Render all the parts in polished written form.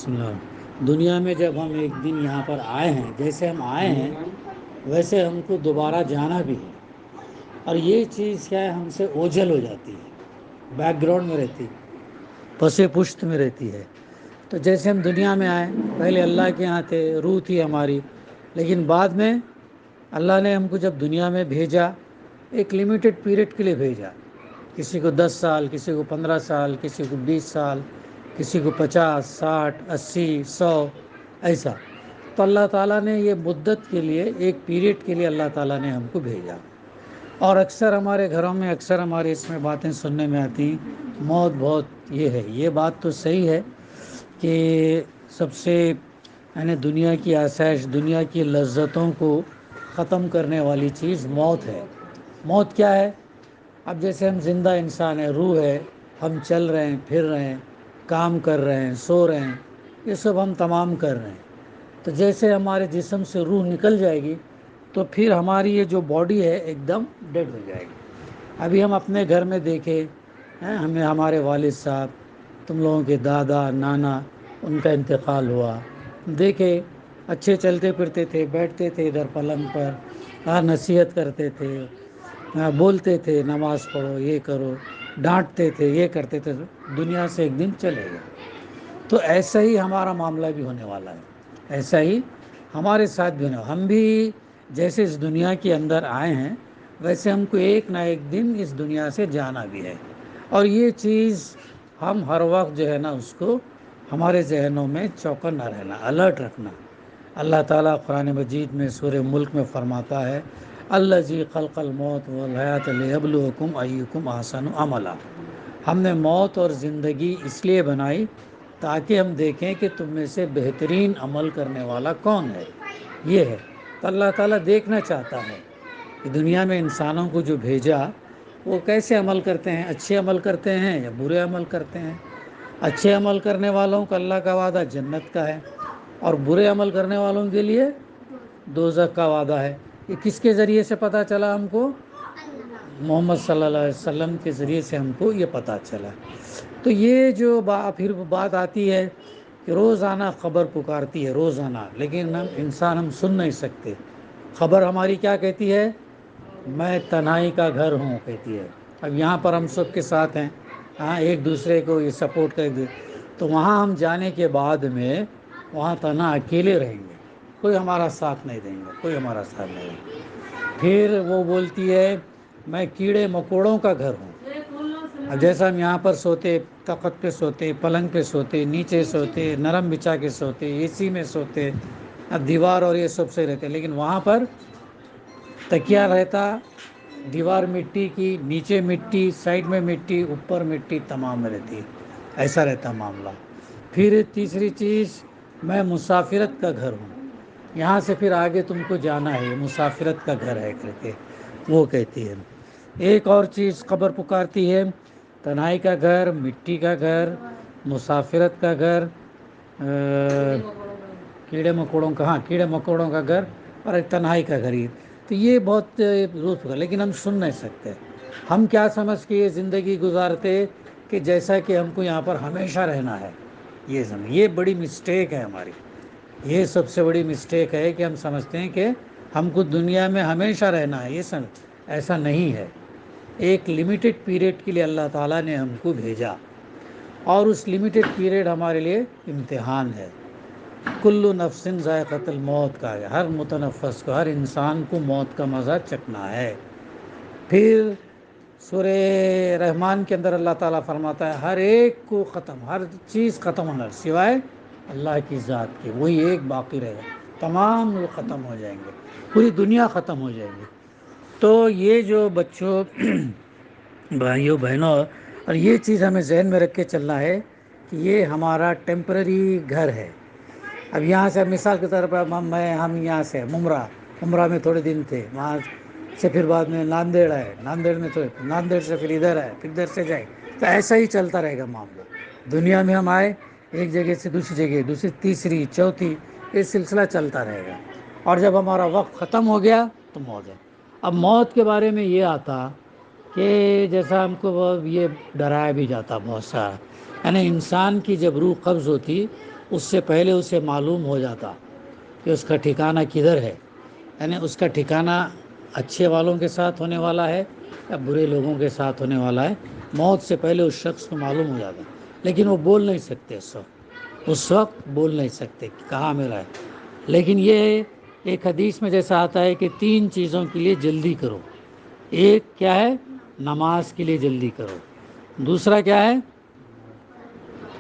بسم اللہ۔ دنیا میں جب ہم ایک دن یہاں پر آئے ہیں، جیسے ہم آئے ہیں ویسے ہم کو دوبارہ جانا بھی ہے، اور یہ چیز کیا ہے ہم سے اوجھل ہو جاتی ہے، بیک گراؤنڈ میں رہتی ہے، پس پشت میں رہتی ہے۔ تو جیسے ہم دنیا میں آئے، پہلے اللہ کے یہاں تھے، روح تھی ہماری، لیکن بعد میں اللہ نے ہم کو جب دنیا میں بھیجا، ایک لمیٹڈ پیریڈ کے لیے بھیجا۔ کسی کو 10 سال، کسی کو 15 سال، کسی کو 20 سال، کسی کو 50 60 80 100، ایسا۔ تو اللہ تعالیٰ نے یہ مدت کے لیے، ایک پیریڈ کے لیے اللہ تعالیٰ نے ہم کو بھیجا۔ اور اکثر ہمارے گھروں میں، اکثر ہمارے اس میں باتیں سننے میں آتی ہیں، موت بہت یہ ہے، یہ بات تو صحیح ہے کہ سب سے یعنی دنیا کی آسائش، دنیا کی لذتوں کو ختم کرنے والی چیز موت ہے۔ موت کیا ہے؟ اب جیسے ہم زندہ انسان ہیں، روح ہے، ہم چل رہے ہیں، پھر رہے ہیں، کام کر رہے ہیں، سو رہے ہیں، یہ سب ہم تمام کر رہے ہیں۔ تو جیسے ہمارے جسم سے روح نکل جائے گی تو پھر ہماری یہ جو باڈی ہے ایک دم ڈیڈ ہو جائے گی۔ ابھی ہم اپنے گھر میں دیکھیں، ہمیں ہمارے والد صاحب، تم لوگوں کے دادا نانا، ان کا انتقال ہوا، دیکھے اچھے چلتے پھرتے تھے، بیٹھتے تھے ادھر پلنگ پر، نصیحت کرتے تھے، بولتے تھے نماز پڑھو، یہ کرو، ڈانٹتے تھے، یہ کرتے تھے، دنیا سے ایک دن چلے گئے۔ تو ایسا ہی ہمارا معاملہ بھی ہونے والا ہے، ایسا ہی ہمارے ساتھ بھی ہونے والا۔ ہم بھی جیسے اس دنیا کے اندر آئے ہیں ویسے ہم کو ایک نہ ایک دن اس دنیا سے جانا بھی ہے، اور یہ چیز ہم ہر وقت جو ہے نا اس کو ہمارے ذہنوں میں چوکنا رہنا، الرٹ رکھنا۔ اللہ تعالیٰ قرآن مجید میں سورہ ملک میں فرماتا ہے، الذی خلق الموت والحیات لیبلوکم ایکم احسن عملا۔ ہم نے موت اور زندگی اس لیے بنائی تاکہ ہم دیکھیں کہ تم میں سے بہترین عمل کرنے والا کون ہے، یہ ہے۔ تو اللہ تعالیٰ دیکھنا چاہتا ہے کہ دنیا میں انسانوں کو جو بھیجا وہ کیسے عمل کرتے ہیں، اچھے عمل کرتے ہیں یا برے عمل کرتے ہیں۔ اچھے عمل کرنے والوں کو اللہ کا وعدہ جنت کا ہے، اور برے عمل کرنے والوں کے لیے دوزخ کا وعدہ ہے۔ یہ کس کے ذریعے سے پتہ چلا ہم کو؟ محمد صلی اللہ علیہ وسلم کے ذریعے سے ہم کو یہ پتہ چلا۔ تو یہ جو پھر بات آتی ہے کہ روزانہ خبر پکارتی ہے، روزانہ، لیکن ہم سن نہیں سکتے۔ خبر ہماری کیا کہتی ہے؟ میں تنہائی کا گھر ہوں کہتی ہے۔ اب یہاں پر ہم سب کے ساتھ ہیں، ایک دوسرے کو یہ سپورٹ کر دے، تو وہاں ہم جانے کے بعد میں وہاں تنہا اکیلے رہیں گے، کوئی ہمارا ساتھ نہیں دیں گے، کوئی ہمارا ساتھ نہیں دیں گے۔ پھر وہ بولتی ہے میں کیڑے مکوڑوں کا گھر ہوں۔ اب جیسا ہم یہاں پر سوتے، تخت پہ سوتے، پلنگ پہ سوتے، نیچے سوتے، نرم بچھا کے سوتے، اے سی میں سوتے، اب دیوار اور یہ سب سے رہتے، لیکن وہاں پر تکیا رہتا، دیوار مٹی کی، نیچے مٹی، سائڈ میں مٹی، اوپر مٹی تمام رہتی، ایسا رہتا معاملہ۔ پھر تیسری چیز، میں مسافرت کا گھر ہوں، یہاں سے پھر آگے تم کو جانا ہے، مسافرت کا گھر ہے کر کے وہ کہتی ہے۔ ایک اور چیز خبر پکارتی ہے، تنہائی کا گھر، مٹی کا گھر، مسافرت کا گھر، کیڑے مکوڑوں کا گھر، اور ایک تنہائی کا گھر ہی۔ تو یہ بہت درست ہوگا، لیکن ہم سن نہیں سکتے۔ ہم کیا سمجھ کے یہ زندگی گزارتے کہ جیسا کہ ہم کو یہاں پر ہمیشہ رہنا ہے، یہ بڑی مسٹیک ہے ہماری۔ یہ سب سے بڑی مسٹیک ہے کہ ہم سمجھتے ہیں کہ ہم کو دنیا میں ہمیشہ رہنا ہے، ایسا نہیں ہے۔ ایک لمیٹڈ پیریڈ کے لیے اللہ تعالیٰ نے ہم کو بھیجا، اور اس لمیٹڈ پیریڈ ہمارے لیے امتحان ہے۔ کل نفس ذائقۃ الموت کا ہے، ہر متنفس کو، ہر انسان کو موت کا مزہ چکھنا ہے۔ پھر سورہ رحمان کے اندر اللہ تعالیٰ فرماتا ہے ہر ایک کو ختم، ہر چیز ختم ہونا سوائے اللہ کی ذات کی، وہی ایک باقی رہے گا، تمام لوگ ختم ہو جائیں گے، پوری دنیا ختم ہو جائے گی۔ تو یہ جو بچوں، بھائیوں بہنوں، اور یہ چیز ہمیں ذہن میں رکھ کے چلنا ہے کہ یہ ہمارا ٹیمپرری گھر ہے۔ اب یہاں سے مثال کے طور پر ہم یہاں سے عمرہ میں تھوڑے دن تھے، وہاں سے پھر بعد میں ناندیڑ آئے، ناندیڑ سے پھر ادھر آئے، پھر ادھر سے جائے، تو ایسا ہی چلتا رہے گا معاملہ۔ دنیا میں ہم آئے ایک جگہ سے دوسری جگہ، دوسری تیسری چوتھی، یہ سلسلہ چلتا رہے گا، اور جب ہمارا وقت ختم ہو گیا تو موت ہے۔ اب موت کے بارے میں یہ آتا کہ جیسا ہم کو یہ ڈرایا بھی جاتا بہت سارا، یعنی انسان کی جب روح قبض ہوتی اس سے پہلے اسے معلوم ہو جاتا کہ اس کا ٹھکانہ کدھر ہے، یعنی اس کا ٹھکانہ اچھے والوں کے ساتھ ہونے والا ہے یا برے لوگوں کے ساتھ ہونے والا ہے، موت سے پہلے اس شخص کو معلوم ہو جاتا، لیکن وہ بول نہیں سکتے، اس وقت بول نہیں سکتے کہ کہاں میرا ہے۔ لیکن یہ ایک حدیث میں جیسا آتا ہے کہ 3 چیزوں کے لیے جلدی کرو۔ ایک کیا ہے؟ نماز کے لیے جلدی کرو۔ دوسرا کیا ہے؟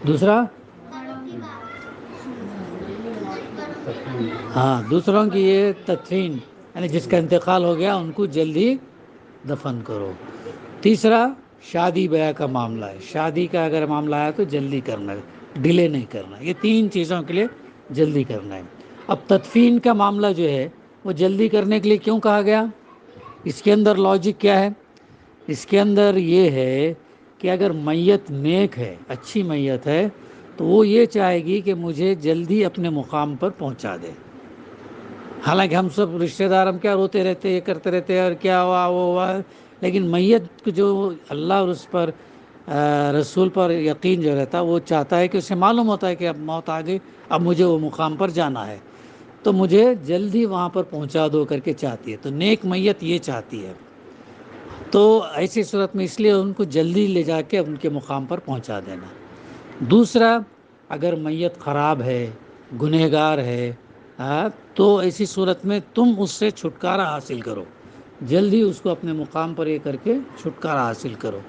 دوسرا ہاں، دوسروں کی یہ تدفین، یعنی جس کا انتقال ہو گیا ان کو جلدی دفن کرو۔ تیسرا شادی بیاہ کا معاملہ ہے، شادی کا اگر معاملہ ہے تو جلدی کرنا ہے، ڈیلے نہیں کرنا۔ یہ 3 چیزوں کے لیے جلدی کرنا ہے۔ اب تدفین کا معاملہ جو ہے وہ جلدی کرنے کے لیے کیوں کہا گیا؟ اس کے اندر لاجک کیا ہے؟ اس کے اندر یہ ہے کہ اگر میت نیک ہے، اچھی میت ہے، تو وہ یہ چاہے گی کہ مجھے جلدی اپنے مقام پر پہنچا دے۔ حالانکہ ہم سب رشتہ دار ہم کیا روتے رہتے، یہ کرتے رہتے اور کیا ہوا وہ ہوا، لیکن میت کو جو اللہ اور اس پر رسول پر یقین جو رہتا، وہ چاہتا ہے کہ اسے معلوم ہوتا ہے کہ اب موت آ گئی، اب مجھے وہ مقام پر جانا ہے، تو مجھے جلدی وہاں پر پہنچا دو کر کے چاہتی ہے۔ تو نیک میت یہ چاہتی ہے، تو ایسی صورت میں اس لیے ان کو جلدی لے جا کے ان کے مقام پر پہنچا دینا۔ دوسرا، اگر میت خراب ہے، گنہگار ہے، تو ایسی صورت میں تم اس سے چھٹکارا حاصل کرو، جلدی اس کو اپنے مقام پر یہ کر کے چھٹکارا حاصل کرو۔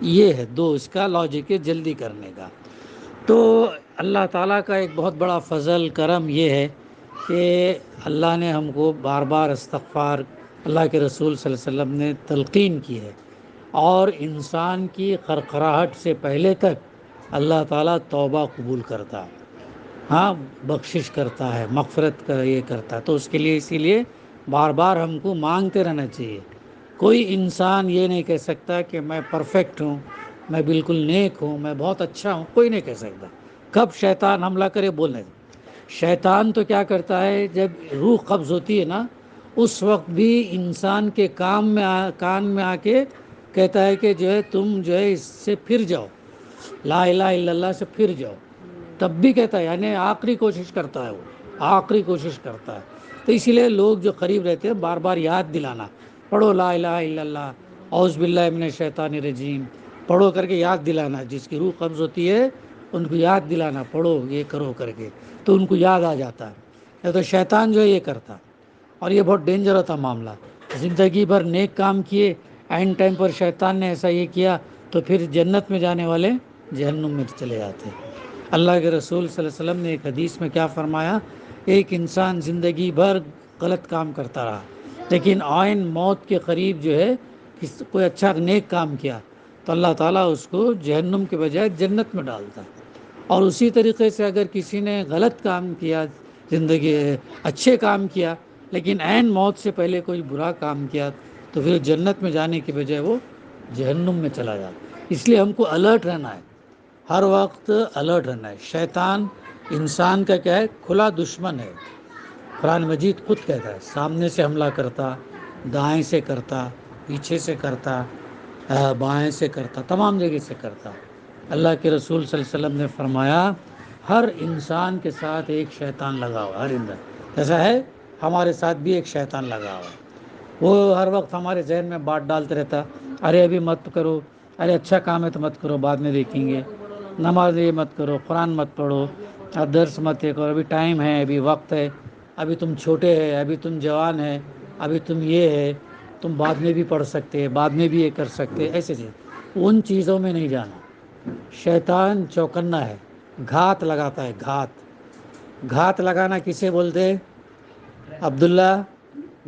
یہ ہے اس کا لاجک ہے جلدی کرنے کا۔ تو اللہ تعالیٰ کا ایک بہت بڑا فضل کرم یہ ہے کہ اللہ نے ہم کو بار بار استغفار، اللہ کے رسول صلی اللہ علیہ وسلم نے تلقین کی ہے، اور انسان کی خرخراہٹ سے پہلے تک اللہ تعالیٰ توبہ قبول کرتا ہے، ہاں بخشش کرتا ہے، مغفرت کا یہ کرتا ہے۔ تو اس کے لیے اسی لیے بار بار ہم کو مانگتے رہنا چاہیے۔ کوئی انسان یہ نہیں کہہ سکتا کہ میں پرفیکٹ ہوں، میں بالکل نیک ہوں، میں بہت اچھا ہوں، کوئی نہیں کہہ سکتا۔ کب شیطان حملہ کرے بولنے، شیطان تو کیا کرتا ہے، جب روح قبض ہوتی ہے نا، اس وقت بھی انسان کے کان میں آ کے کہتا ہے کہ جو ہے تم جو ہے اس سے پھر جاؤ، لا الہ الا اللہ سے پھر جاؤ، تب بھی کہتا ہے، یعنی آخری کوشش کرتا ہے، وہ آخری کوشش کرتا ہے۔ تو اسی لیے لوگ جو قریب رہتے ہیں بار بار یاد دلانا، پڑھو لا الہ الا اللہ، اعوذ باللہ من الشیطان الرجیم، پڑھو کر کے یاد دلانا، جس کی روح قبض ہوتی ہے ان کو یاد دلانا، پڑھو یہ کرو کر کے، تو ان کو یاد آ جاتا ہے۔ یا تو شیطان جو ہے یہ کرتا، اور یہ بہت ڈینجر تھا معاملہ، زندگی بھر نیک کام کیے، اینڈ ٹائم پر شیطان نے ایسا یہ کیا، تو پھر جنت میں جانے والے جہنم میں چلے جاتے۔ اللہ کے رسول صلی اللہ علیہ وسلم نے ایک حدیث میں کیا فرمایا، ایک انسان زندگی بھر غلط کام کرتا رہا، لیکن عین موت کے قریب جو ہے کوئی اچھا نیک کام کیا، تو اللہ تعالیٰ اس کو جہنم کے بجائے جنت میں ڈالتا۔ اور اسی طریقے سے اگر کسی نے غلط کام کیا، زندگی اچھے کام کیا، لیکن عین موت سے پہلے کوئی برا کام کیا، تو پھر جنت میں جانے کے بجائے وہ جہنم میں چلا جاتا۔ اس لیے ہم کو الرٹ رہنا ہے، ہر وقت الرٹ رہنا ہے۔ شیطان انسان کا کیا ہے، کھلا دشمن ہے۔ قرآن مجید خود کہتا ہے، سامنے سے حملہ کرتا، دائیں سے کرتا، پیچھے سے کرتا، بائیں سے کرتا، تمام جگہ سے کرتا۔ اللہ کے رسول صلی اللہ علیہ وسلم نے فرمایا، ہر انسان کے ساتھ ایک شیطان لگا ہوا، ہر انسان ایسا ہے، ہمارے ساتھ بھی ایک شیطان لگا ہوا ہے۔ وہ ہر وقت ہمارے ذہن میں بات ڈالتے رہتا، ارے ابھی مت کرو، ارے اچھا کام ہے تو مت کرو، بعد میں دیکھیں گے، نماز یہ مت کرو، قرآن مت پڑھو، اب درس مت یہ کرو، ابھی ٹائم ہے، ابھی وقت ہے، ابھی تم چھوٹے ہے، ابھی تم جوان ہے، ابھی تم یہ ہے، تم بعد میں بھی پڑھ سکتے، بعد میں بھی یہ کر سکتے، ایسے ان چیزوں میں نہیں جانا۔ شیطان چوکنا ہے، گھات لگاتا ہے، گھات لگانا کسے بولتے عبداللہ؟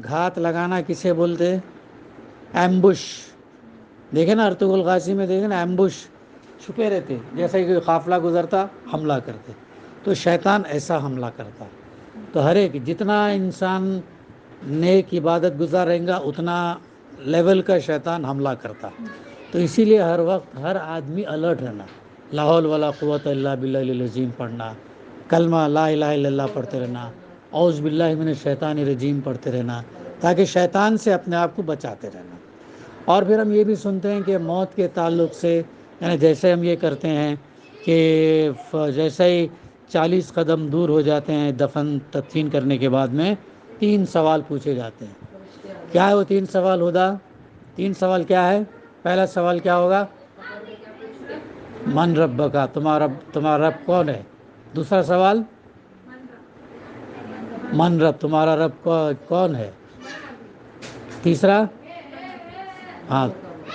گھات لگانا کسے بولتے؟ ایمبش، دیکھیں نا ارطغرل الغازی میں، دیکھیں نا ایمبش، چھپے رہتے، جیسے کہ قافلہ گزرتا حملہ کرتے۔ تو شیطان ایسا حملہ کرتا۔ تو ہر ایک جتنا انسان نیک عبادت گزار رہیں گا، اتنا لیول کا شیطان حملہ کرتا۔ تو اسی لیے ہر وقت ہر آدمی الرٹ رہنا، لا حول ولا قوت الا باللہ العظیم پڑھنا، کلمہ لا الہ الا اللہ پڑھتے رہنا، اعوذ باللہ من الشیطان الرجیم پڑھتے رہنا، تاکہ شیطان سے اپنے آپ کو بچاتے رہنا۔ اور پھر ہم یہ بھی سنتے ہیں کہ موت کے تعلق سے، یعنی جیسے ہم یہ کرتے ہیں کہ جیسے ہی 40 قدم دور ہو جاتے ہیں دفن تدفین کرنے کے بعد میں 3 سوال پوچھے جاتے ہیں. کیا ہے وہ 3 سوال ہدا؟ 3 سوال کیا ہے؟ پہلا سوال کیا ہوگا؟ من رب کا، تمہارا رب کون ہے؟ دوسرا سوال من رب، تمہارا رب کون ہے؟ تیسرا ہاں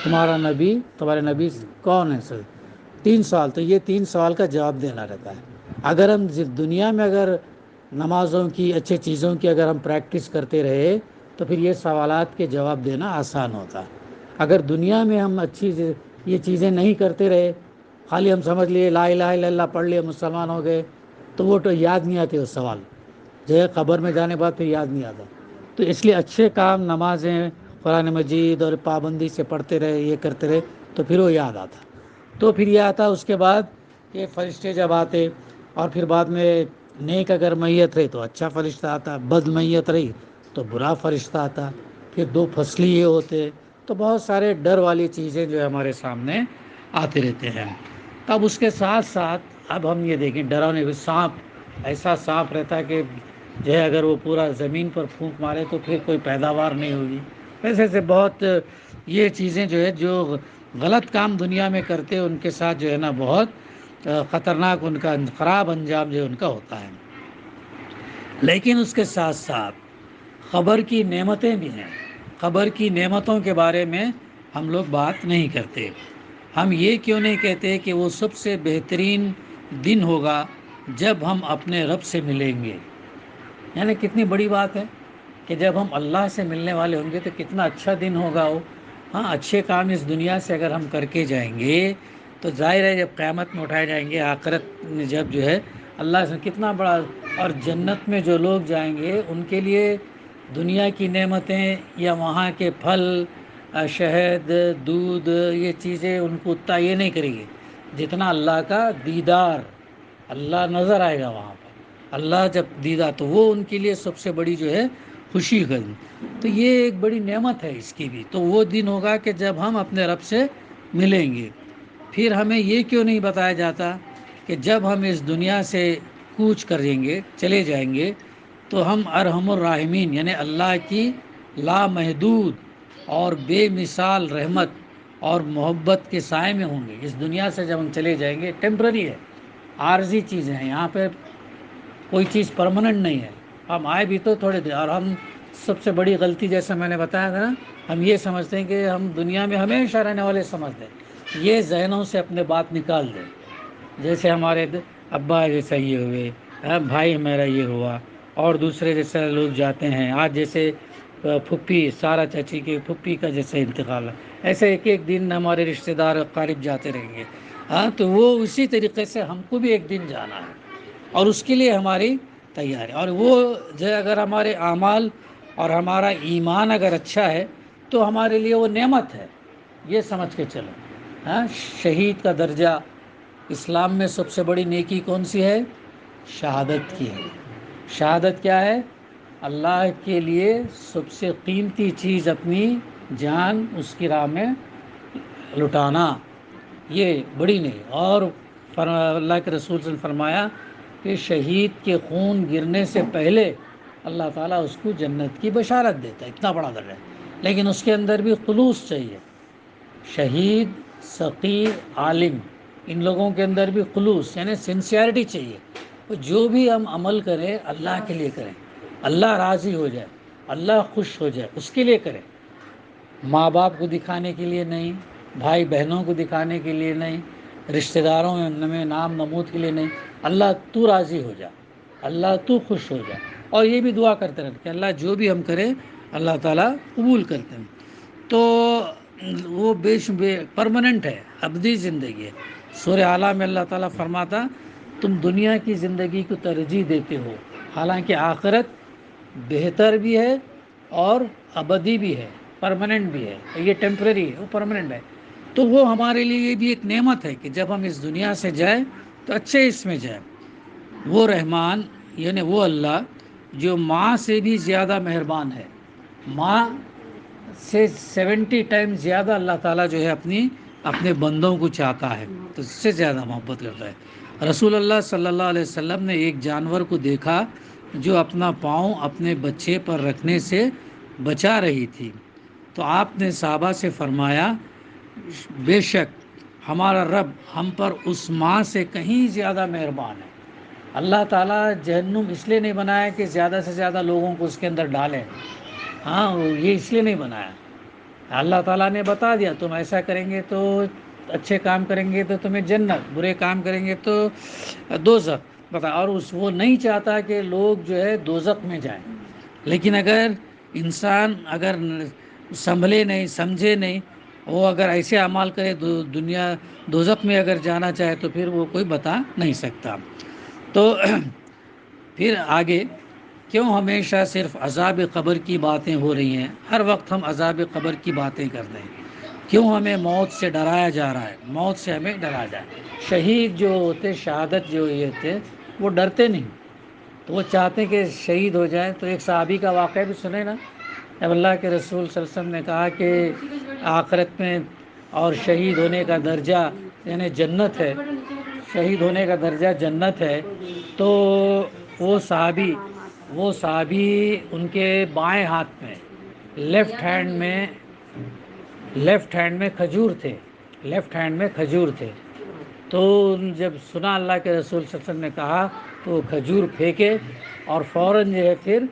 تمہارے نبی کون ہے؟ سر 3 سوال. تو یہ 3 سوال کا جواب دینا رہتا ہے. اگر ہم دنیا میں اگر نمازوں کی اچھے چیزوں کی اگر ہم پریکٹس کرتے رہے تو پھر یہ سوالات کے جواب دینا آسان ہوتا. اگر دنیا میں ہم اچھی یہ چیزیں نہیں کرتے رہے، خالی ہم سمجھ لیے لا الہ الا اللہ پڑھ لیے مسلمان ہو گئے، تو وہ تو یاد نہیں آتے وہ سوال، جو ہے قبر میں جانے بعد پھر یاد نہیں آتا. تو اس لیے اچھے کام نمازیں قرآن مجید اور پابندی سے پڑھتے رہے، یہ کرتے رہے تو پھر وہ یاد آتا. تو پھر یہ آتا. اس کے بعد یہ فرشتے جب آتے اور پھر بعد میں نیک اگر میت رہی تو اچھا فرشتہ آتا، بد میت رہی تو برا فرشتہ آتا. پھر 2 فصلی یہ ہوتے. تو بہت سارے ڈر والی چیزیں جو ہے ہمارے سامنے آتے رہتے ہیں. تب اس کے ساتھ ساتھ اب ہم یہ دیکھیں ڈراؤنے ہوئے سانپ، ایسا سانپ رہتا ہے کہ جو ہے اگر وہ پورا زمین پر پھونک مارے تو پھر کوئی پیداوار نہیں ہوگی. ایسے ایسے بہت یہ چیزیں جو ہے جو غلط کام دنیا میں کرتے ان کے ساتھ جو ہے نا بہت خطرناک ان کا خراب انجام جو ان کا ہوتا ہے. لیکن اس کے ساتھ ساتھ قبر کی نعمتیں بھی ہیں. قبر کی نعمتوں کے بارے میں ہم لوگ بات نہیں کرتے. ہم یہ کیوں نہیں کہتے کہ وہ سب سے بہترین دن ہوگا جب ہم اپنے رب سے ملیں گے. یعنی کتنی بڑی بات ہے کہ جب ہم اللہ سے ملنے والے ہوں گے تو کتنا اچھا دن ہوگا وہ. ہاں اچھے کام اس دنیا سے اگر ہم کر کے جائیں گے تو ظاہر ہے جب قیامت میں اٹھائے جائیں گے، آخرت میں جب جو ہے اللہ سے کتنا بڑا، اور جنت میں جو لوگ جائیں گے ان کے لیے دنیا کی نعمتیں یا وہاں کے پھل، شہد، دودھ، یہ چیزیں ان کو اتنا یہ نہیں کرے گی جتنا اللہ کا دیدار. اللہ نظر آئے گا وہاں پر. اللہ جب دیدار تو وہ ان کے لیے سب سے بڑی جو ہے خوشی کا دن. تو یہ ایک بڑی نعمت ہے اس کی بھی. تو وہ دن ہوگا کہ جب ہم اپنے رب سے ملیں گے. پھر ہمیں یہ کیوں نہیں بتایا جاتا کہ جب ہم اس دنیا سے کوچ کریں گے، چلے جائیں گے، تو ہم ارحم الراحمین یعنی اللہ کی لامحدود اور بے مثال رحمت اور محبت کے سائے میں ہوں گے. اس دنیا سے جب ہم چلے جائیں گے، ٹیمپرری ہے، عارضی چیزیں ہیں، یہاں پہ کوئی چیز پرماننٹ نہیں ہے. ہم آئے بھی تو تھوڑے دیر. اور ہم سب سے بڑی غلطی جیسا میں نے بتایا تھا نا، ہم یہ سمجھتے ہیں کہ ہم دنیا میں ہمیشہ رہنے والے سمجھتے ہیں. یہ ذہنوں سے اپنے بات نکال دیں. جیسے ہمارے ابا جیسا یہ ہوئے، بھائی میرا یہ ہوا، اور دوسرے جیسے لوگ جاتے ہیں. آج جیسے پھپھی سارا چاچی کے پھپھی کا جیسے انتقال ہے، ایسے ایک ایک دن ہمارے رشتہ دار قریب جاتے رہیں گے. ہاں تو وہ اسی طریقے سے ہم کو بھی ایک دن جانا ہے اور اس کے لیے ہماری تیاری. اور وہ جو اگر ہمارے اعمال اور ہمارا ایمان اگر اچھا ہے تو ہمارے لیے وہ نعمت ہے. یہ سمجھ کے چلو. ہاں شہید کا درجہ اسلام میں سب سے بڑی نیکی کون سی ہے؟ شہادت کی ہے. شہادت کیا ہے؟ اللہ کے لیے سب سے قیمتی چیز اپنی جان اس کی راہ میں لٹانا، یہ بڑی نہیں. اور اللہ کے رسول صلی اللہ علیہ وسلم نے فرمایا کہ شہید کے خون گرنے سے پہلے اللہ تعالیٰ اس کو جنت کی بشارت دیتا ہے. اتنا بڑا درجہ ہے. لیکن اس کے اندر بھی خلوص چاہیے. شہید، سقی، عالم، ان لوگوں کے اندر بھی خلوص یعنی سنسیئرٹی چاہیے. جو بھی ہم عمل کریں اللہ کے لیے کریں، اللہ راضی ہو جائے، اللہ خوش ہو جائے، اس کے لیے کریں. ماں باپ کو دکھانے کے لیے نہیں، بھائی بہنوں کو دکھانے کے لیے نہیں، رشتہ داروں میں نام نمود کے لیے نہیں. اللہ تو راضی ہو جا، اللہ تو خوش ہو جا. اور یہ بھی دعا کرتے رہتے کہ اللہ جو بھی ہم کریں اللہ تعالیٰ قبول کرتے ہیں. تو وہ بے پرماننٹ ہے، ابدی زندگی ہے. سورہ اعلیٰ میں اللہ تعالیٰ فرماتا تم دنیا کی زندگی کو ترجیح دیتے ہو، حالانکہ آخرت بہتر بھی ہے اور ابدی بھی ہے، پرماننٹ بھی ہے. یہ ٹیمپریری ہے، وہ پرماننٹ ہے. تو وہ ہمارے لیے بھی ایک نعمت ہے کہ جب ہم اس دنیا سے جائیں تو اچھے اس میں جائیں. وہ رحمان یعنی وہ اللہ جو ماں سے بھی زیادہ مہربان ہے. ماں سے 70 ٹائم زیادہ اللہ تعالیٰ جو ہے اپنے بندوں کو چاہتا ہے، تو اس سے زیادہ محبت کرتا ہے. رسول اللہ صلی اللہ علیہ وسلم نے ایک جانور کو دیکھا جو اپنا پاؤں اپنے بچے پر رکھنے سے بچا رہی تھی، تو آپ نے صحابہ سے فرمایا، بے شک ہمارا رب ہم پر اس ماں سے کہیں زیادہ مہربان ہے۔ اللہ تعالیٰ جہنم اس لیے نہیں بنایا کہ زیادہ سے زیادہ لوگوں کو اس کے اندر ڈالیں، ہاں یہ اس لیے نہیں بنایا۔ اللہ تعالیٰ نے بتا دیا تم ایسا کریں گے تو اچھے کام کریں گے تو تمہیں جنت، برے کام کریں گے تو دوزخ بتا، اور وہ نہیں چاہتا کہ لوگ جو ہے دوزخ میں جائیں۔ لیکن اگر انسان اگر سنبھلے نہیں، سمجھے نہیں، وہ اگر ایسے اعمال کرے دنیا دوزخ میں اگر جانا چاہے تو پھر وہ کوئی بتا نہیں سکتا۔ تو پھر آگے، کیوں ہمیشہ صرف عذاب قبر کی باتیں ہو رہی ہیں؟ ہر وقت ہم عذاب قبر کی باتیں کرتے ہیں، کیوں ہمیں موت سے ڈرایا جا رہا ہے؟ موت سے ہمیں ڈرایا جائے۔ شہید جو ہوتے، شہادت جو یہ تھے، وہ ڈرتے نہیں، تو وہ چاہتے کہ شہید ہو جائیں۔ تو ایک صحابی کا واقعہ بھی سنے نا، جب اللہ کے رسول صلی اللہ علیہ وسلم نے کہا کہ آخرت میں اور شہید ہونے کا درجہ یعنی جنت ہے، شہید ہونے کا درجہ جنت ہے، تو وہ صحابی ان کے بائیں ہاتھ میں لیفٹ ہینڈ میں کھجور تھے۔ تو جب سنا اللہ کے رسول صلی اللہ علیہ وسلم نے کہا تو وہ کھجور پھینکے اور فوراً جو ہے پھر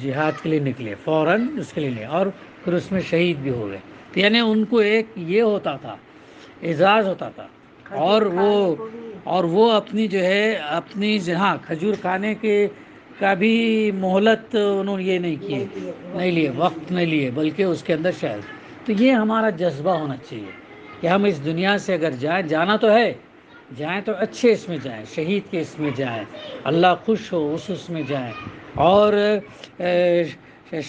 جہاد کے لیے نکلے، فوراً اس کے لیے نکلے، اور پھر اس میں شہید بھی ہو گئے۔ تو یعنی ان کو ایک یہ ہوتا تھا، اعزاز ہوتا تھا، اور وہ اپنی جو ہے اپنی ہاں کھجور کھانے کے کا بھی مہلت انہوں نے یہ نہیں لیے، وقت نہیں لیے، بلکہ اس کے اندر شاید۔ تو یہ ہمارا جذبہ ہونا چاہیے کہ ہم اس دنیا سے اگر جانا تو ہے، جائیں تو اچھے اس میں جائیں، شہید کے اس میں جائیں، اللہ خوش ہو اس میں جائیں، اور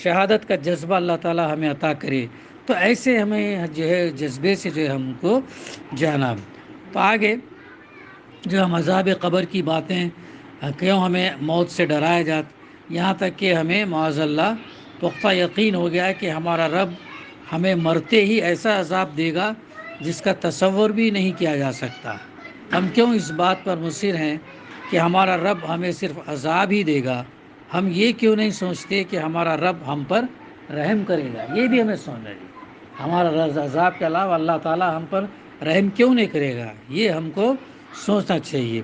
شہادت کا جذبہ اللہ تعالیٰ ہمیں عطا کرے۔ تو ایسے ہمیں جو ہے جذبے سے جو ہے ہم کو جانا۔ تو آگے جو ہم عذاب قبر کی باتیں، کیوں ہمیں موت سے ڈرایا جاتا، یہاں تک کہ ہمیں معاذ اللہ پختہ یقین ہو گیا ہے کہ ہمارا رب ہمیں مرتے ہی ایسا عذاب دے گا جس کا تصور بھی نہیں کیا جا سکتا۔ ہم کیوں اس بات پر مصر ہیں کہ ہمارا رب ہمیں صرف عذاب ہی دے گا؟ ہم یہ کیوں نہیں سوچتے کہ ہمارا رب ہم پر رحم کرے گا؟ یہ بھی ہمیں سوچنا چاہیے، ہمارا عذاب کے علاوہ اللہ تعالیٰ ہم پر رحم کیوں نہیں کرے گا؟ یہ ہم کو سوچنا چاہیے۔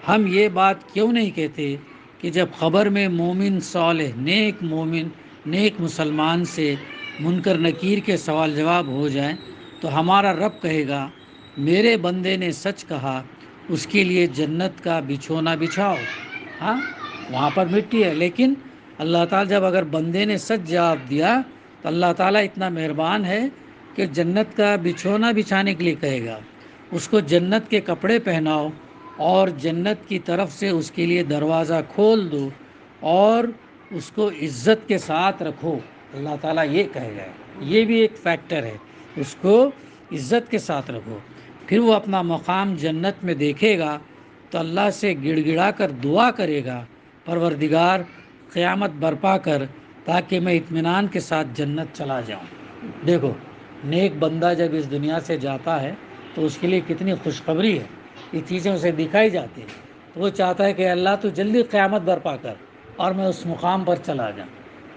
ہم یہ بات کیوں نہیں کہتے کہ جب قبر میں مومن صالح نیک مسلمان سے منکر نکیر کے سوال جواب ہو جائیں تو ہمارا رب کہے گا، میرے بندے نے سچ کہا، اس کے لیے جنت کا بچھونا بچھاؤ۔ ہاں وہاں پر مٹی ہے، لیکن اللہ تعالیٰ جب اگر بندے نے سچ جواب دیا تو اللہ تعالیٰ اتنا مہربان ہے کہ جنت کا بچھونا بچھانے کے لیے کہے گا، اس کو جنت کے کپڑے پہناؤ اور جنت کی طرف سے اس کے لیے دروازہ کھول دو اور اس کو عزت کے ساتھ رکھو۔ اللہ تعالیٰ یہ کہے گا، یہ بھی ایک فیکٹر ہے، اس کو عزت کے ساتھ رکھو۔ پھر وہ اپنا مقام جنت میں دیکھے گا تو اللہ سے گڑ گڑا کر دعا کرے گا، پروردگار قیامت برپا کر تاکہ میں اطمینان کے ساتھ جنت چلا جاؤں۔ دیکھو نیک بندہ جب اس دنیا سے جاتا ہے تو اس کے لیے کتنی خوشخبری ہے، یہ چیزیں اسے دکھائی جاتی ہیں، تو وہ چاہتا ہے کہ اللہ تو جلدی قیامت برپا کر اور میں اس مقام پر چلا جاؤں۔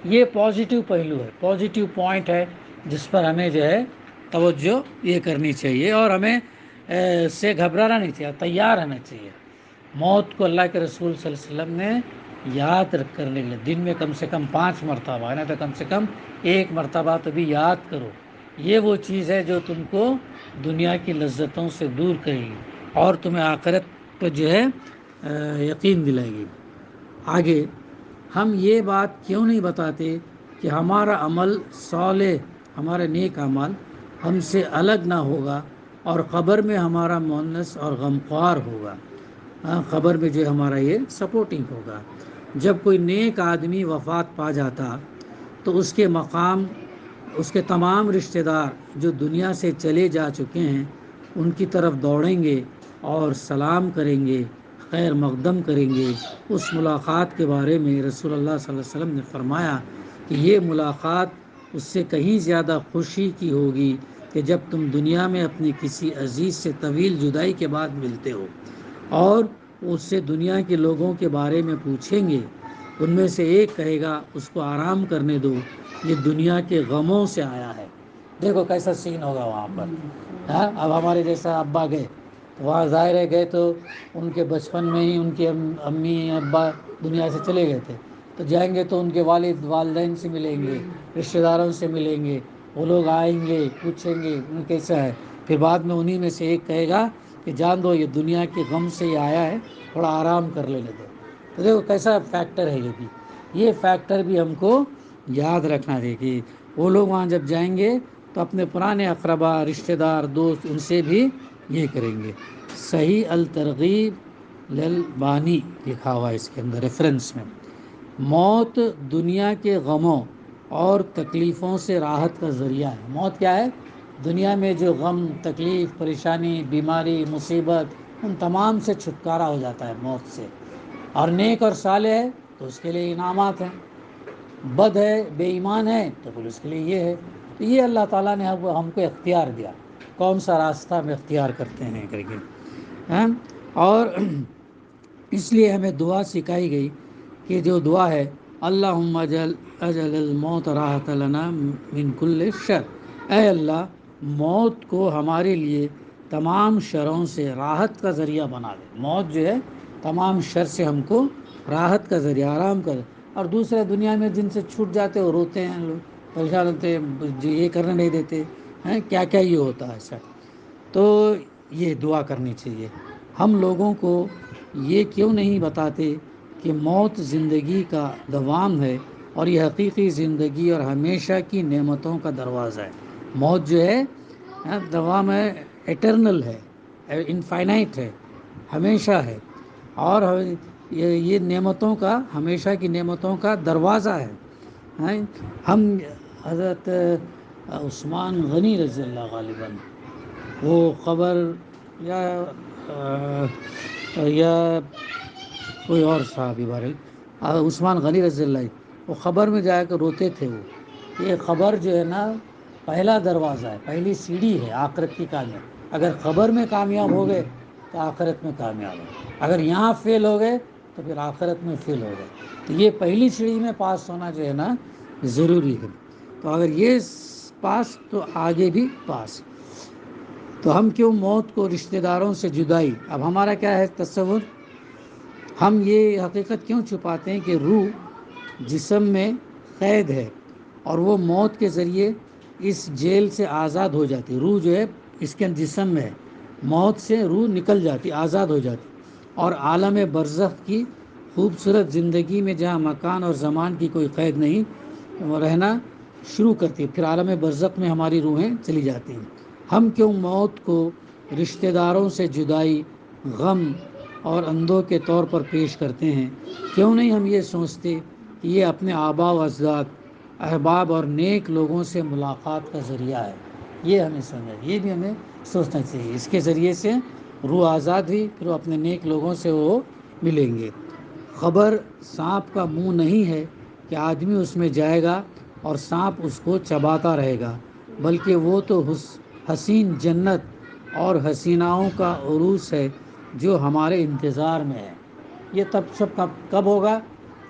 یہ پازیٹیو پہلو ہے، پازیٹیو پوائنٹ ہے جس پر ہمیں جو ہے توجہ یہ کرنی چاہیے، اور ہمیں سے گھبرانا نہیں چاہیے، تیار رہنا چاہیے۔ موت کو اللہ کے رسول صلی اللہ علیہ وسلم نے یاد کرنے کے لیے دن میں کم سے کم 5 مرتبہ، نہیں تو کم سے کم 1 مرتبہ تو بھی یاد کرو۔ یہ وہ چیز ہے جو تم کو دنیا کی لذتوں سے دور کرے گی اور تمہیں آخرت پہ جو ہے یقین دلائے گی۔ آگے ہم یہ بات کیوں نہیں بتاتے کہ ہمارا عمل صالح، ہمارا نیک عمل ہم سے الگ نہ ہوگا اور قبر میں ہمارا مونس اور غمخوار ہوگا۔ قبر میں جو ہمارا یہ سپورٹنگ ہوگا۔ جب کوئی نیک آدمی وفات پا جاتا تو اس کے مقام اس کے تمام رشتہ دار جو دنیا سے چلے جا چکے ہیں ان کی طرف دوڑیں گے اور سلام کریں گے، خیر مقدم کریں گے۔ اس ملاقات کے بارے میں رسول اللہ صلی اللہ علیہ وسلم نے فرمایا کہ یہ ملاقات اس سے کہیں زیادہ خوشی کی ہوگی کہ جب تم دنیا میں اپنی کسی عزیز سے طویل جدائی کے بعد ملتے ہو اور اس سے دنیا کے لوگوں کے بارے میں پوچھیں گے، ان میں سے ایک کہے گا اس کو آرام کرنے دو، یہ دنیا کے غموں سے آیا ہے۔ دیکھو کیسا سین ہوگا وہاں پر۔ ہاں، اب ہمارے جیسا ابا گئے تو وہاں ظاہر ہے گئے تو ان کے بچپن میں ہی ان کے امی ابا دنیا سے چلے گئے تھے، تو جائیں گے تو ان کے والد والدین سے ملیں گے، رشتہ داروں سے ملیں گے، وہ لوگ آئیں گے پوچھیں گے ان کیسا ہے، پھر بعد میں انہی میں سے ایک کہے گا کہ جان دو یہ دنیا کے غم سے ہی آیا ہے، تھوڑا آرام کر لینے دو۔ تو دیکھو کیسا فیکٹر ہے یہ فیکٹر بھی ہم کو یاد رکھنا ہے کہ وہ لوگ وہاں جب جائیں گے تو اپنے پرانے اقربا رشتہ دار دوست ان سے بھی یہ کریں گے۔ صحیح الترغیب للبانی لکھا ہوا ہے اس کے اندر ریفرنس میں۔ موت دنیا کے غموں اور تکلیفوں سے راحت کا ذریعہ ہے۔ موت کیا ہے؟ دنیا میں جو غم تکلیف پریشانی بیماری مصیبت ان تمام سے چھٹکارا ہو جاتا ہے موت سے۔ اور نیک اور صالح ہے تو اس کے لیے انعامات ہیں، بد ہے بے ایمان ہے تو پھر اس کے لیے یہ ہے۔ تو یہ اللہ تعالیٰ نے ہم کو اختیار دیا، کون سا راستہ ہم اختیار کرتے ہیں کر کے۔ ہاں، اور اس لیے ہمیں دعا سکھائی گئی کہ جو دعا ہے اللہم اجل الموت راحت لنا من کل شر، اے اللہ موت کو ہمارے لیے تمام شروں سے راحت کا ذریعہ بنا دے۔ موت جو ہے تمام شر سے ہم کو راحت کا ذریعہ، آرام کر۔ اور دوسرے دنیا میں جن سے چھوٹ جاتے وہ روتے ہیں، لوگ پریشان ہوتے ہیں، یہ کرنے نہیں دیتے ہیں، کیا کیا یہ ہوتا ہے ایسا۔ تو یہ دعا کرنی چاہیے۔ ہم لوگوں کو یہ کیوں نہیں بتاتے کہ موت زندگی کا دوام ہے اور یہ حقیقی زندگی اور ہمیشہ کی نعمتوں کا دروازہ ہے۔ موت جو ہے دوام ہے، ایٹرنل ہے، انفائنائٹ ہے، ہمیشہ ہے، اور یہ نعمتوں کا ہمیشہ کی نعمتوں کا دروازہ ہے۔ ہم حضرت عثمان غنی رضی اللہ غالباً وہ خبر یا کوئی اور صحابی بہرحال عثمان غنی رضی اللہ وہ خبر میں جا کر روتے تھے۔ وہ یہ خبر جو ہے نا پہلا دروازہ ہے، پہلی سیڑھی ہے آخرت کی کامیاب۔ اگر خبر میں کامیاب ہو گئے تو آخرت میں کامیاب ہے، اگر یہاں فیل ہو گئے تو پھر آخرت میں فیل ہو گئے۔ تو یہ پہلی سیڑھی میں پاس ہونا جو ہے نا ضروری ہے۔ تو اگر یہ پاس تو آگے بھی پاس۔ تو ہم کیوں موت کو رشتہ داروں سے جدائی، اب ہمارا کیا ہے تصور، ہم یہ حقیقت کیوں چھپاتے ہیں کہ روح جسم میں قید ہے اور وہ موت کے ذریعے اس جیل سے آزاد ہو جاتی۔ روح جو ہے اس کے جسم میں ہے، موت سے روح نکل جاتی، آزاد ہو جاتی، اور عالم برزخ کی خوبصورت زندگی میں جہاں مکان اور زمان کی کوئی قید نہیں وہ رہنا شروع کرتی ہے۔ پھر عالم برزخ میں ہماری روحیں چلی جاتی ہیں۔ ہم کیوں موت کو رشتہ داروں سے جدائی، غم اور اندھوں کے طور پر پیش کرتے ہیں؟ کیوں نہیں ہم یہ سوچتے کہ یہ اپنے آباء و اجداد احباب اور نیک لوگوں سے ملاقات کا ذریعہ ہے؟ یہ ہمیں سمجھا، یہ بھی ہمیں سوچنا چاہیے۔ اس کے ذریعے سے روح آزاد ہوئی، پھر وہ اپنے نیک لوگوں سے وہ ملیں گے۔ خبر سانپ کا منہ نہیں ہے کہ آدمی اس میں جائے گا اور سانپ اس کو چباتا رہے گا، بلکہ وہ تو حسین جنت اور حسیناؤں کا عروس ہے جو ہمارے انتظار میں ہے۔ یہ تب سب کب ہوگا؟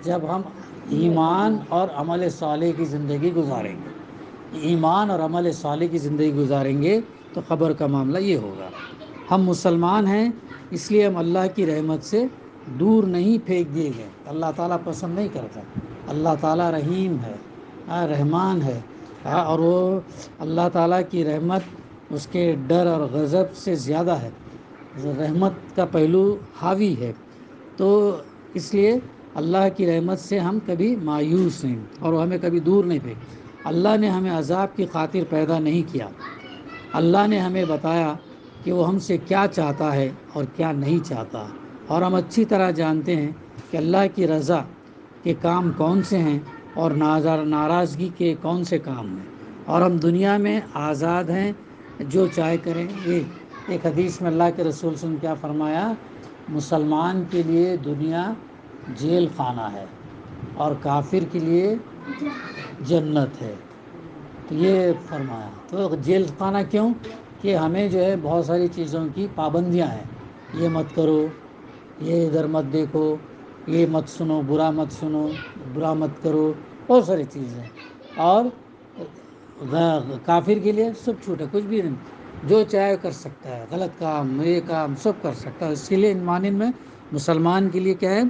جب ہم ایمان اور عمل صالح کی زندگی گزاریں گے۔ ایمان اور عمل صالح کی زندگی گزاریں گے تو خبر کا معاملہ یہ ہوگا۔ ہم مسلمان ہیں اس لیے ہم اللہ کی رحمت سے دور نہیں پھینک دیے گئے۔ اللہ تعالیٰ پسند نہیں کرتا، اللہ تعالیٰ رحیم ہے، رحمان ہے، اور وہ اللہ تعالیٰ کی رحمت اس کے ڈر اور غضب سے زیادہ ہے، رحمت کا پہلو حاوی ہے۔ تو اس لیے اللہ کی رحمت سے ہم کبھی مایوس نہیں، اور وہ ہمیں کبھی دور نہیں پھینک۔ اللہ نے ہمیں عذاب کی خاطر پیدا نہیں کیا، اللہ نے ہمیں بتایا کہ وہ ہم سے کیا چاہتا ہے اور کیا نہیں چاہتا، اور ہم اچھی طرح جانتے ہیں کہ اللہ کی رضا کے کام کون سے ہیں اور ناراضگی کے کون سے کام ہیں، اور ہم دنیا میں آزاد ہیں، جو چاہے کریں۔ ایک حدیث میں اللہ کے رسول صلی اللہ علیہ وسلم کیا فرمایا، مسلمان کے لیے دنیا جیل خانہ ہے اور کافر کے لیے جنت ہے۔ تو یہ فرمایا، تو جیل خانہ کیوں کہ ہمیں جو ہے بہت ساری چیزوں کی پابندیاں ہیں، یہ مت کرو، یہ ادھر مت دیکھو، یہ مت سنو، برا مت سنو، برا مت کرو، بہت ساری چیزیں. اور کافر کے لیے سب چھوٹ ہے، کچھ بھی نہیں، جو چاہے کر سکتا ہے، غلط کام یہ کام سب کر سکتا ہے. اس کے لیے ان معنی میں مسلمان کے لیے کیا ہے؟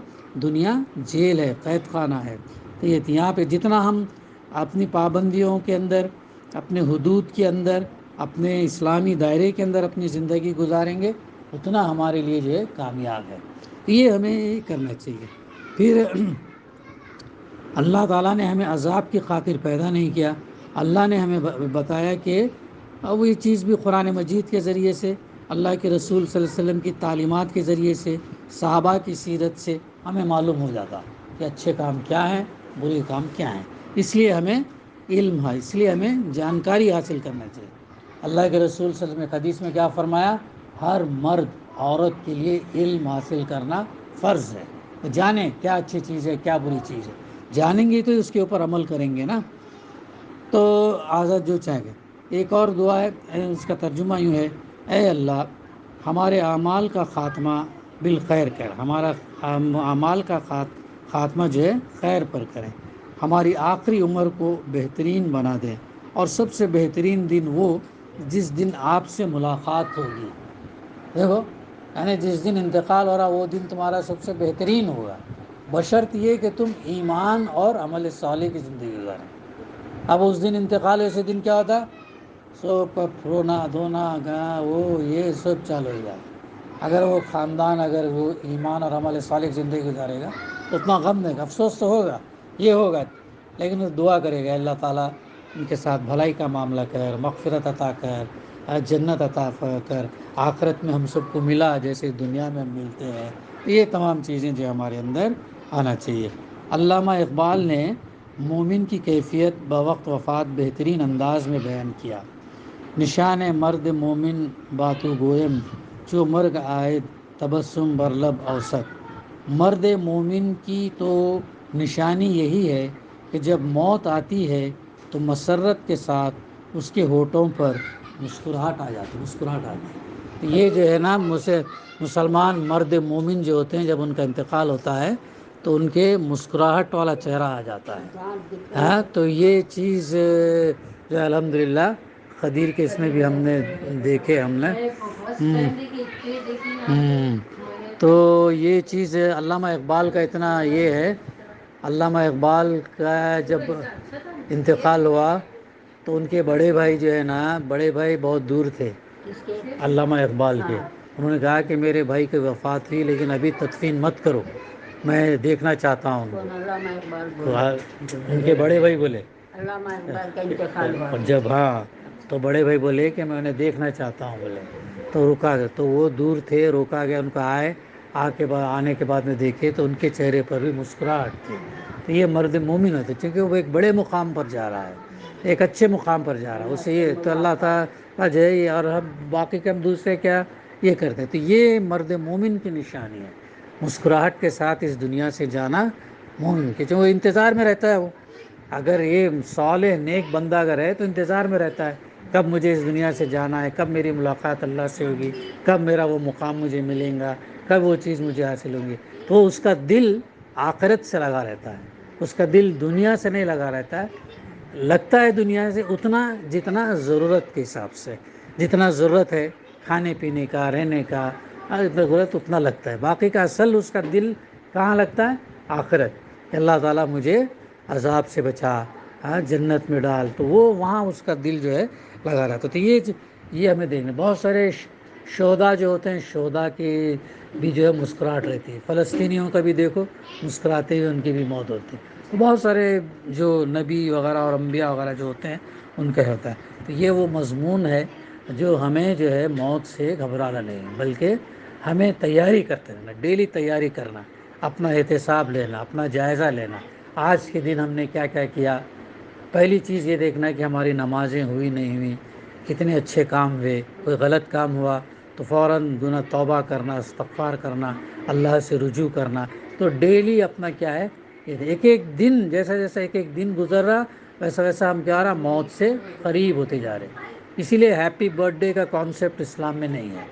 دنیا جیل ہے، قید خانہ ہے. تو یہاں پہ جتنا ہم اپنی پابندیوں کے اندر، اپنے حدود کے اندر، اپنے اسلامی دائرے کے اندر اپنی زندگی گزاریں گے، اتنا ہمارے لیے جو ہے کامیاب ہے. یہ ہمیں کرنا چاہیے. پھر اللہ تعالیٰ نے ہمیں عذاب کی خاطر پیدا نہیں کیا. اللہ نے ہمیں بتایا کہ اب یہ چیز بھی قرآن مجید کے ذریعے سے، اللہ کے رسول صلی اللہ علیہ وسلم کی تعلیمات کے ذریعے سے، صحابہ کی سیرت سے ہمیں معلوم ہو جاتا کہ اچھے کام کیا ہیں، برے کام کیا ہیں. اس لیے ہمیں علم ہے، اس لیے ہمیں جانکاری حاصل کرنا چاہیے. اللہ کے رسول صلی اللہ علیہ وسلم نے حدیث میں کیا فرمایا؟ ہر مرد عورت کے لیے علم حاصل کرنا فرض ہے. جانیں کیا اچھی چیز ہے، کیا بری چیز ہے. جانیں گے تو اس کے اوپر عمل کریں گے نا. تو آزاد جو چاہے گا. ایک اور دعا ہے، اس کا ترجمہ یوں ہے: اے اللہ، ہمارے اعمال کا خاتمہ بالخیر کر، ہمارا اعمال کا خاتمہ جو ہے خیر پر کریں. ہماری آخری عمر کو بہترین بنا دیں، اور سب سے بہترین دن وہ جس دن آپ سے ملاقات ہوگی. دیکھو، یعنی جس دن انتقال ہو رہا وہ دن تمہارا سب سے بہترین ہوگا، بشرط یہ کہ تم ایمان اور عمل صالح کی زندگی گزاریں. اب اس دن انتقال، ایسے دن کیا ہوتا؟ سب رونا دھونا وہ یہ سب چالو ہو جائے. اگر وہ خاندان اگر وہ ایمان اور عمل صالح کی زندگی گزارے گا تو اتنا غم دے گا، افسوس تو ہوگا، یہ ہوگا، لیکن وہ دعا کرے گا: اللہ تعالیٰ ان کے ساتھ بھلائی کا معاملہ کر، مغفرت عطا کر، جنت عطا کر، آخرت میں ہم سب کو ملا جیسے دنیا میں ہم ملتے ہیں. یہ تمام چیزیں جو ہمارے اندر آنا چاہیے. علامہ اقبال نے مومن کی کیفیت بوقت وفات بہترین انداز میں بیان کیا: نشان مرد مومن باتو گویم، چو مرگ آئے تبسم بر لب اوسط. مرد مومن کی تو نشانی یہی ہے کہ جب موت آتی ہے تو مسرت کے ساتھ اس کے ہونٹوں پر مسکراہٹ آ جاتی، مسکراہٹ آتی. یہ جو ہے نا مسلمان مرد مومن جو ہوتے ہیں، جب ان کا انتقال ہوتا ہے تو ان کے مسکراہٹ والا چہرہ آ جاتا ہے. ہاں، تو یہ چیز جو الحمدللہ قدیر کے اس میں بھی ہم نے دیکھے، ہم نے تو یہ چیز علامہ اقبال کا اتنا یہ ہے. علامہ اقبال کا جب انتقال ہوا تو ان کے بڑے بھائی جو ہے نا، بڑے بھائی بہت دور تھے علامہ اقبال کے. انہوں نے کہا کہ میرے بھائی کی وفات ہوئی لیکن ابھی تدفین مت کرو، میں دیکھنا چاہتا ہوں. ان کے بڑے بھائی بولے علامہ اقبال کا انتقال ہوا جب، ہاں، تو بڑے بھائی بولے کہ میں انہیں دیکھنا چاہتا ہوں، بولے تو رکا گیا. تو وہ دور تھے، روکا گیا ان کو. آنے کے بعد میں دیکھے تو ان کے چہرے پر بھی مسکراہٹ تھی. تو یہ مرد مومن ہوتے، چونکہ وہ ایک بڑے مقام پر جا رہا ہے، ایک اچھے مقام پر جا رہا ہے. اسے یہ تو اللہ تعالیٰ جو ہے، اور ہم باقی کے ہم دوسرے کیا یہ کرتے ہیں. تو یہ مرد مومن کی نشانی ہے، مسکراہٹ کے ساتھ اس دنیا سے جانا مومن کی. جو انتظار میں رہتا ہے، وہ اگر یہ صالح نیک بندہ اگر ہے تو انتظار میں رہتا ہے کب مجھے اس دنیا سے جانا ہے، کب میری ملاقات اللہ سے ہوگی، کب میرا وہ مقام مجھے ملے گا، کب وہ چیز مجھے حاصل ہوگی. تو اس کا دل آخرت سے لگا رہتا ہے، اس کا دل دنیا سے نہیں لگا رہتا ہے. لگتا ہے دنیا سے اتنا جتنا ضرورت کے حساب سے، جتنا ضرورت ہے کھانے پینے کا، رہنے کا، ضرورت اتنا لگتا ہے. باقی کا اصل اس کا دل کہاں لگتا ہے؟ آخرت. کہ اللہ تعالیٰ مجھے عذاب سے بچا، جنت میں ڈال. تو وہ وہاں اس کا دل جو ہے لگا رہتا. تو یہ ہمیں دیکھنا. بہت سارے شہداء جو ہوتے ہیں، شہداء کی بھی جو ہے مسکراہٹ رہتی ہے. فلسطینیوں کا بھی دیکھو، مسکراتے ہوئے ان کی بھی موت ہوتی ہے. تو بہت سارے جو نبی وغیرہ اور انبیاء وغیرہ جو ہوتے ہیں ان کا ہوتا ہے. تو یہ وہ مضمون ہے جو ہمیں جو ہے موت سے گھبرانا نہیں، بلکہ ہمیں تیاری کرتے رہنا، ڈیلی تیاری کرنا، اپنا احتساب لینا، اپنا جائزہ لینا. آج کے دن ہم نے کیا کیا کیا. پہلی چیز یہ دیکھنا کہ ہماری نمازیں ہوئی نہیں ہوئی، کتنے اچھے کام ہوئے. کوئی غلط کام ہوا تو فوراً گناہ توبہ کرنا، استغفار کرنا، اللہ سے رجوع کرنا. تو ڈیلی اپنا کیا ہے، ایک ایک دن، جیسا جیسا ایک ایک دن گزر رہا ویسا ویسا ہم کیا رہا، موت سے قریب ہوتے جا رہے. اسی لیے ہیپی برتھ ڈے کا کانسیپٹ اسلام میں نہیں ہے.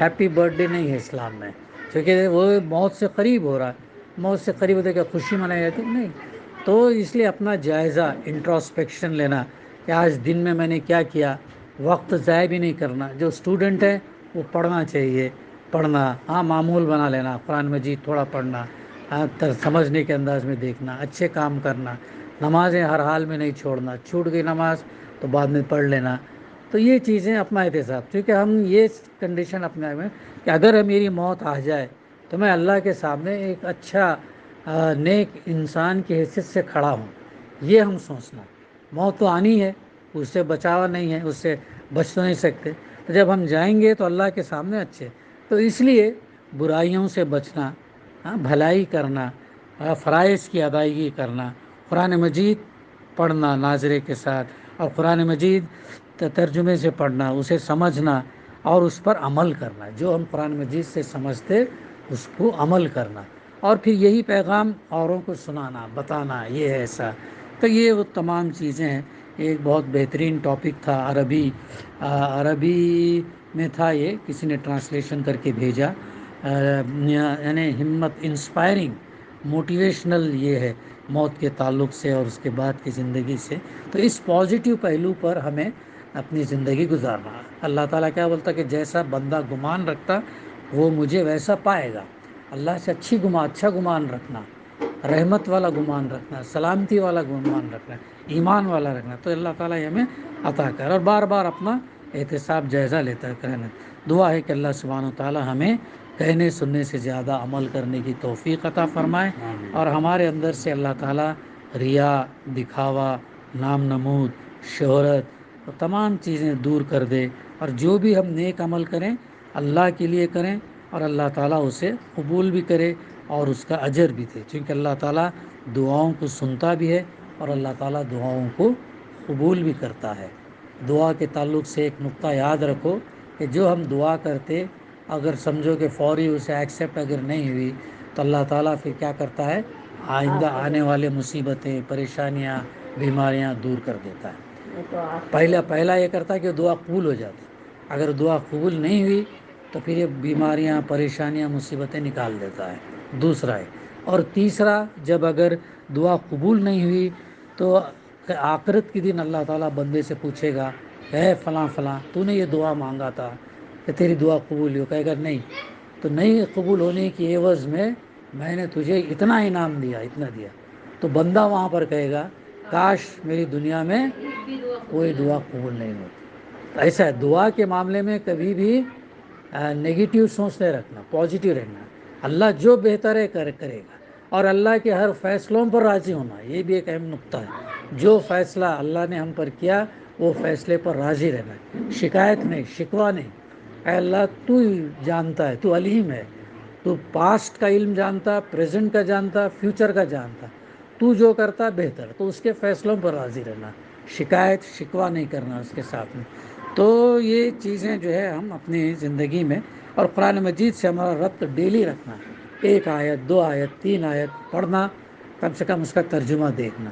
ہیپی برتھ ڈے نہیں ہے اسلام میں. کیونکہ وہ موت سے قریب ہو رہا ہے، موت سے قریب ہوتے کہ خوشی منائی جاتی نہیں. تو اس لیے اپنا جائزہ انٹراسپیکشن لینا کہ آج دن میں نے کیا کیا، وقت ضائع بھی نہیں کرنا. جو اسٹوڈنٹ ہے وہ پڑھنا چاہیے، پڑھنا ہاں معمول بنا لینا، قرآن مجید تھوڑا پڑھنا، سمجھنے کے انداز میں دیکھنا، اچھے کام کرنا، نمازیں ہر حال میں نہیں چھوڑنا، چھوٹ گئی نماز تو بعد میں پڑھ لینا. تو یہ چیزیں اپنا احتساب، کیونکہ ہم یہ کنڈیشن اپنے میں کہ اگر میری موت آ جائے تو میں اللہ کے سامنے ایک اچھا نیک انسان کی حیثیت سے کھڑا ہوں. یہ ہم سوچنا، موت تو آنی ہے، اس سے بچاوا نہیں ہے، اس سے بچ تو نہیں سکتے. تو جب ہم جائیں گے تو اللہ کے سامنے اچھے. تو اس لیے برائیوں سے بچنا، بھلائی کرنا، فرائض کی ادائیگی کرنا، قرآن مجید پڑھنا ناظرے کے ساتھ، اور قرآن مجید ترجمے سے پڑھنا، اسے سمجھنا اور اس پر عمل کرنا. جو ہم قرآن مجید سے سمجھتے اس کو عمل کرنا، اور پھر یہی پیغام اوروں کو سنانا، بتانا یہ ہے ایسا. تو یہ وہ تمام چیزیں ہیں. ایک بہت بہترین ٹاپک تھا، عربی میں تھا، یہ کسی نے ٹرانسلیشن کر کے بھیجا، یعنی ہمت، انسپائرنگ، موٹیویشنل یہ ہے موت کے تعلق سے اور اس کے بعد کی زندگی سے. تو اس پازیٹیو پہلو پر ہمیں اپنی زندگی گزارنا. اللہ تعالیٰ کیا بولتا کہ جیسا بندہ گمان رکھتا وہ مجھے ویسا پائے گا. اللہ سے اچھا گمان رکھنا، رحمت والا گمان رکھنا، سلامتی والا گمان رکھنا، ایمان والا رکھنا. تو اللہ تعالیٰ ہمیں عطا کر، اور بار بار اپنا احتساب جائزہ لیتا رہنا. دعا ہے کہ اللہ سبحانہ و تعالیٰ ہمیں کہنے سننے سے زیادہ عمل کرنے کی توفیق عطا فرمائے، اور ہمارے اندر سے اللہ تعالیٰ ریا، دکھاوا، نام نمود، شہرت، تمام چیزیں دور کر دے. اور جو بھی ہم نیک عمل کریں اللہ کے لیے کریں، اور اللہ تعالیٰ اسے قبول بھی کرے اور اس کا اجر بھی دے. کیونکہ اللہ تعالیٰ دعاؤں کو سنتا بھی ہے اور اللہ تعالیٰ دعاؤں کو قبول بھی کرتا ہے. دعا کے تعلق سے ایک نقطہ یاد رکھو کہ جو ہم دعا کرتے، اگر سمجھو کہ فوری اسے ایکسیپٹ اگر نہیں ہوئی تو اللہ تعالیٰ پھر کیا کرتا ہے، آئندہ آنے والے مصیبتیں، پریشانیاں، بیماریاں دور کر دیتا ہے. پہلا یہ کرتا ہے کہ دعا قبول ہو جاتی. اگر دعا قبول نہیں ہوئی تو پھر یہ بیماریاں، پریشانیاں، مصیبتیں نکال دیتا ہے. دوسرا ہے. اور تیسرا، جب اگر دعا قبول نہیں ہوئی تو آخرت کے دن اللہ تعالیٰ بندے سے پوچھے گا، اے فلاں فلاں تو نے یہ دعا مانگا تھا کہ تیری دعا قبول ہو؟ کہے گا نہیں. تو نہیں قبول ہونے کی عوض میں نے تجھے اتنا انعام دیا، اتنا دیا. تو بندہ وہاں پر کہے گا کاش میری دنیا میں کوئی دعا قبول نہیں ہوتی. ایسا ہے، دعا کے معاملے میں کبھی بھی نگیٹیو سوچ نہیں رکھنا، پازیٹیو رہنا. اللہ جو بہتر ہے کرے گا، اور اللہ کے ہر فیصلوں پر راضی ہونا، یہ بھی ایک اہم نقطہ ہے. جو فیصلہ اللہ نے ہم پر کیا وہ فیصلے پر راضی رہنا ہے، شکایت نہیں، شکوہ نہیں. اے اللہ تو جانتا ہے، تو علیم ہے، تو پاسٹ کا علم جانتا، پریزنٹ کا جانتا، فیوچر کا جانتا. تو جو کرتا بہتر، تو اس کے فیصلوں پر راضی رہنا، شکایت شکوہ نہیں کرنا اس کے ساتھ میں. تو یہ چیزیں جو ہے ہم اپنی زندگی میں، اور قرآن مجید سے ہمارا ربط ڈیلی رکھنا. ایک آیت، 2 آیت، 3 آیت پڑھنا، کم سے کم اس کا ترجمہ دیکھنا.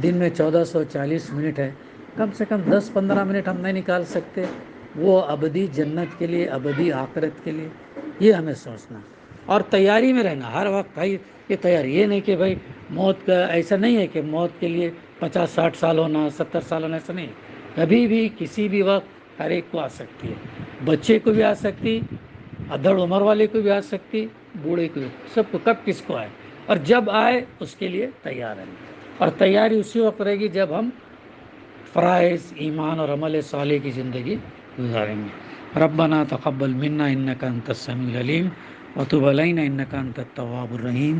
دن میں 1440 منٹ ہے، کم سے کم 10-15 منٹ ہم نہیں نکال سکتے وہ ابدی جنت کے لیے، ابدی آخرت کے لیے؟ یہ ہمیں سوچنا، اور تیاری میں رہنا ہر وقت. بھائی یہ تیاری، یہ نہیں کہ بھائی موت کا ایسا نہیں ہے کہ موت کے لیے 50-60 سال ہونا، 70 سال ہونا، ایسا نہیں. کبھی بھی کسی بھی وقت ہر ایک کو آ سکتی ہے. بچے کو بھی آ سکتی، ادھڑ عمر والے کو بھی آ سکتی، بوڑھے کو بھی، سب کو کب کس کو آئے، اور جب آئے اس کے لیے تیار رہیں. اور تیاری اسی وقت رہے گی جب ہم فرائض، ایمان اور عمل صالح کی زندگی گزاریں گے. ربنا تقبل منا انک انت السمیع العلیم وتب علینا انک انت التواب الرحیم.